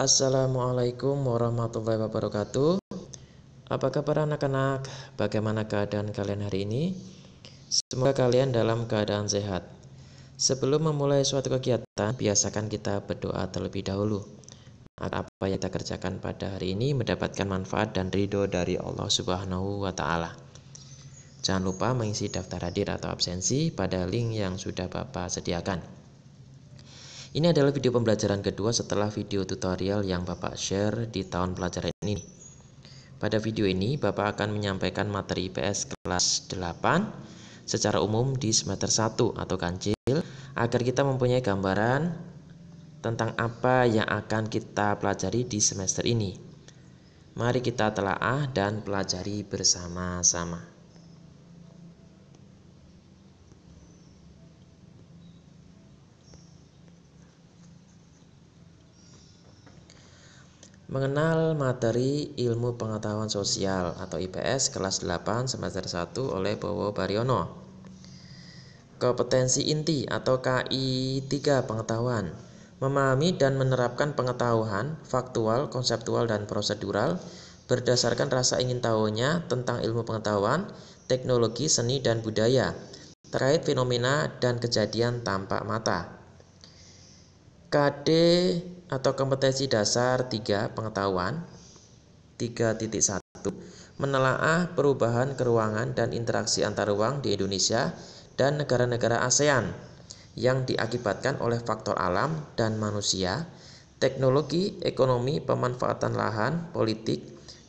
Assalamualaikum warahmatullahi wabarakatuh. Apa kabar anak-anak? Bagaimana keadaan kalian hari ini? Semoga kalian dalam keadaan sehat. Sebelum memulai suatu kegiatan, biasakan kita berdoa terlebih dahulu agar apa yang kita kerjakan pada hari ini mendapatkan manfaat dan ridho dari Allah Subhanahu wa Ta'ala. Jangan lupa mengisi daftar hadir atau absensi pada link yang sudah Bapak sediakan. Ini adalah video pembelajaran kedua setelah video tutorial yang Bapak share di tahun pelajaran ini. Pada video ini, Bapak akan menyampaikan materi IPS kelas 8 secara umum di semester 1 atau kancil, agar kita mempunyai gambaran tentang apa yang akan kita pelajari di semester ini. Mari kita telaah dan pelajari bersama-sama. Mengenal materi ilmu pengetahuan sosial atau IPS kelas 8 semester 1 oleh Bowo Baryono. Kompetensi inti atau KI 3 pengetahuan. Memahami dan menerapkan pengetahuan faktual, konseptual, dan prosedural berdasarkan rasa ingin tahunya tentang ilmu pengetahuan, teknologi, seni, dan budaya terkait fenomena dan kejadian tampak mata. KD atau kompetensi dasar 3 pengetahuan 3.1 menelaah perubahan keruangan dan interaksi antar ruang di Indonesia dan negara-negara ASEAN yang diakibatkan oleh faktor alam dan manusia, teknologi, ekonomi, pemanfaatan lahan, politik,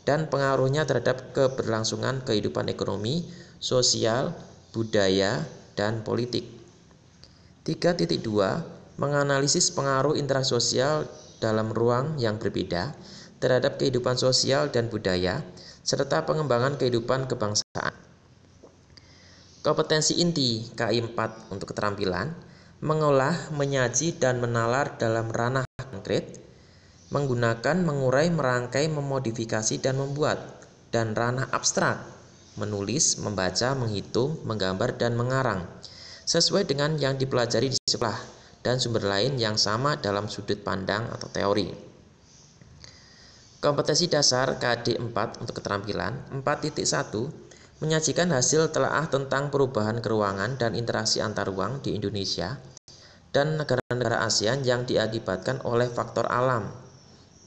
dan pengaruhnya terhadap keberlangsungan kehidupan ekonomi, sosial, budaya, dan politik. 3.2 menganalisis pengaruh intersosial dalam ruang yang berbeda terhadap kehidupan sosial dan budaya, serta pengembangan kehidupan kebangsaan. Kompetensi inti KI 4 untuk keterampilan, mengolah, menyaji, dan menalar dalam ranah konkret, menggunakan, mengurai, merangkai, memodifikasi, dan membuat, dan ranah abstrak, menulis, membaca, menghitung, menggambar, dan mengarang, sesuai dengan yang dipelajari di sekolah dan sumber lain yang sama dalam sudut pandang atau teori. Kompetensi dasar KD 4 untuk keterampilan 4.1 menyajikan hasil telaah tentang perubahan keruangan dan interaksi antar ruang di Indonesia dan negara-negara ASEAN yang diakibatkan oleh faktor alam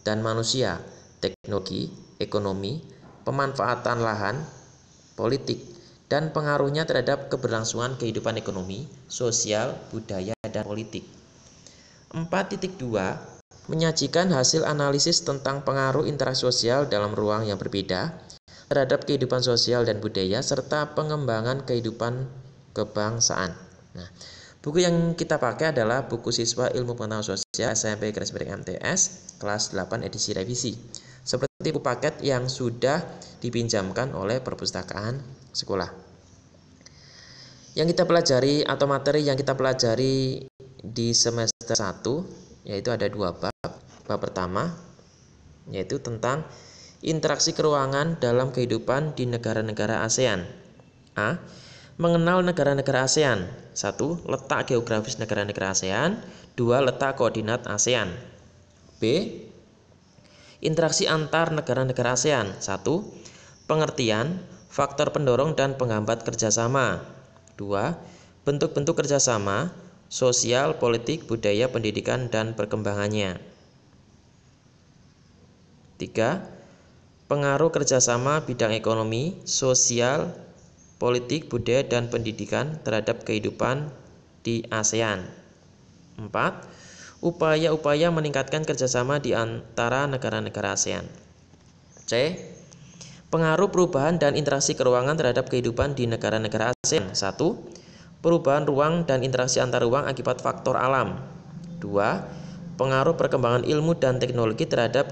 dan manusia, teknologi, ekonomi, pemanfaatan lahan, politik, dan pengaruhnya terhadap keberlangsungan kehidupan ekonomi, sosial, budaya, dan politik. 4.2 menyajikan hasil analisis tentang pengaruh intersosial dalam ruang yang berbeda terhadap kehidupan sosial dan budaya serta pengembangan kehidupan kebangsaan. Nah, buku yang kita pakai adalah buku siswa ilmu pengetahuan sosial SMP garis miring MTS kelas 8 edisi revisi. Seperti buku paket yang sudah dipinjamkan oleh perpustakaan sekolah. Yang kita pelajari atau materi yang kita pelajari di semester 1 yaitu ada 2 bab. Bab pertama yaitu tentang interaksi keruangan dalam kehidupan di negara-negara ASEAN. A. Mengenal negara-negara ASEAN. 1. Letak geografis negara-negara ASEAN. 2. Letak koordinat ASEAN. B. Interaksi antar negara-negara ASEAN. 1. Pengertian, faktor pendorong dan penghambat kerjasama. 2. Bentuk-bentuk kerjasama, sosial, politik, budaya, pendidikan, dan perkembangannya. 3. Pengaruh kerjasama bidang ekonomi, sosial, politik, budaya, dan pendidikan terhadap kehidupan di ASEAN. 4. Upaya-upaya meningkatkan kerjasama di antara negara-negara ASEAN. C. Pengaruh perubahan dan interaksi keruangan terhadap kehidupan di negara-negara ASEAN. 1. Perubahan ruang dan interaksi antar ruang akibat faktor alam. 2. Pengaruh perkembangan ilmu dan teknologi terhadap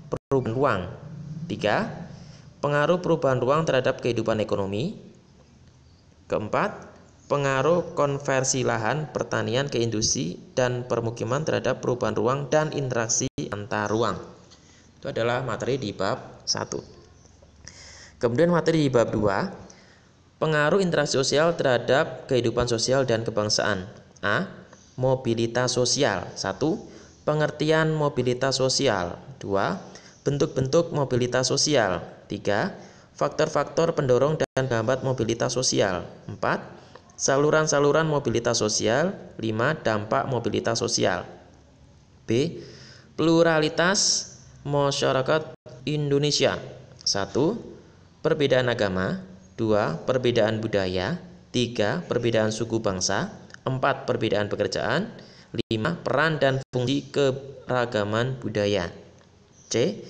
perubahan ruang. 3. Pengaruh perubahan ruang terhadap kehidupan ekonomi. Keempat, pengaruh konversi lahan pertanian ke industri dan permukiman terhadap perubahan ruang dan interaksi antar ruang. Itu adalah materi di bab 1. Kemudian materi di bab 2, pengaruh interaksi sosial terhadap kehidupan sosial dan kebangsaan. A. Mobilitas sosial. 1. pengertian mobilitas sosial. 2. Bentuk-bentuk mobilitas sosial. 3. Faktor-faktor pendorong dan penghambat mobilitas sosial. 4. Saluran-saluran mobilitas sosial. 5. Dampak mobilitas sosial. B. Pluralitas masyarakat Indonesia. 1. Perbedaan agama. 2. Perbedaan budaya. 3. Perbedaan suku bangsa. 4. Perbedaan pekerjaan. 5. Peran dan fungsi keragaman budaya. C.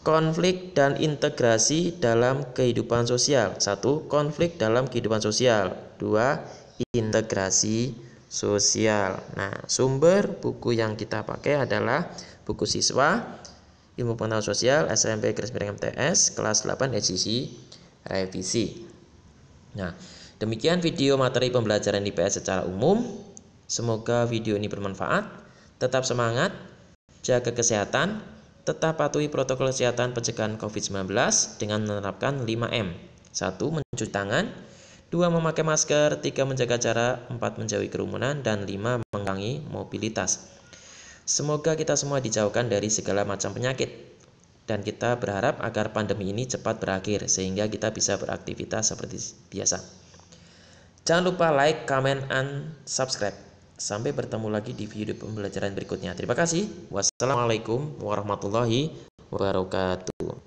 Konflik dan integrasi dalam kehidupan sosial. 1. Konflik dalam kehidupan sosial. 2. Integrasi sosial. Nah, sumber buku yang kita pakai adalah buku siswa Ilmu Pengetahuan Sosial SMP MTS kelas 8 edisi revisi. Nah, demikian video materi pembelajaran IPS secara umum. Semoga video ini bermanfaat. Tetap semangat, jaga kesehatan, tetap patuhi protokol kesehatan pencegahan COVID-19 dengan menerapkan 5M. 1. Mencuci tangan. 2. Memakai masker. 3. Menjaga jarak. 4. Menjauhi kerumunan. Dan 5. Mengurangi mobilitas. Semoga kita semua dijauhkan dari segala macam penyakit. Dan kita berharap agar pandemi ini cepat berakhir sehingga kita bisa beraktivitas seperti biasa. Jangan lupa like, comment, and subscribe. Sampai bertemu lagi di video pembelajaran berikutnya. Terima kasih. Wassalamualaikum warahmatullahi wabarakatuh.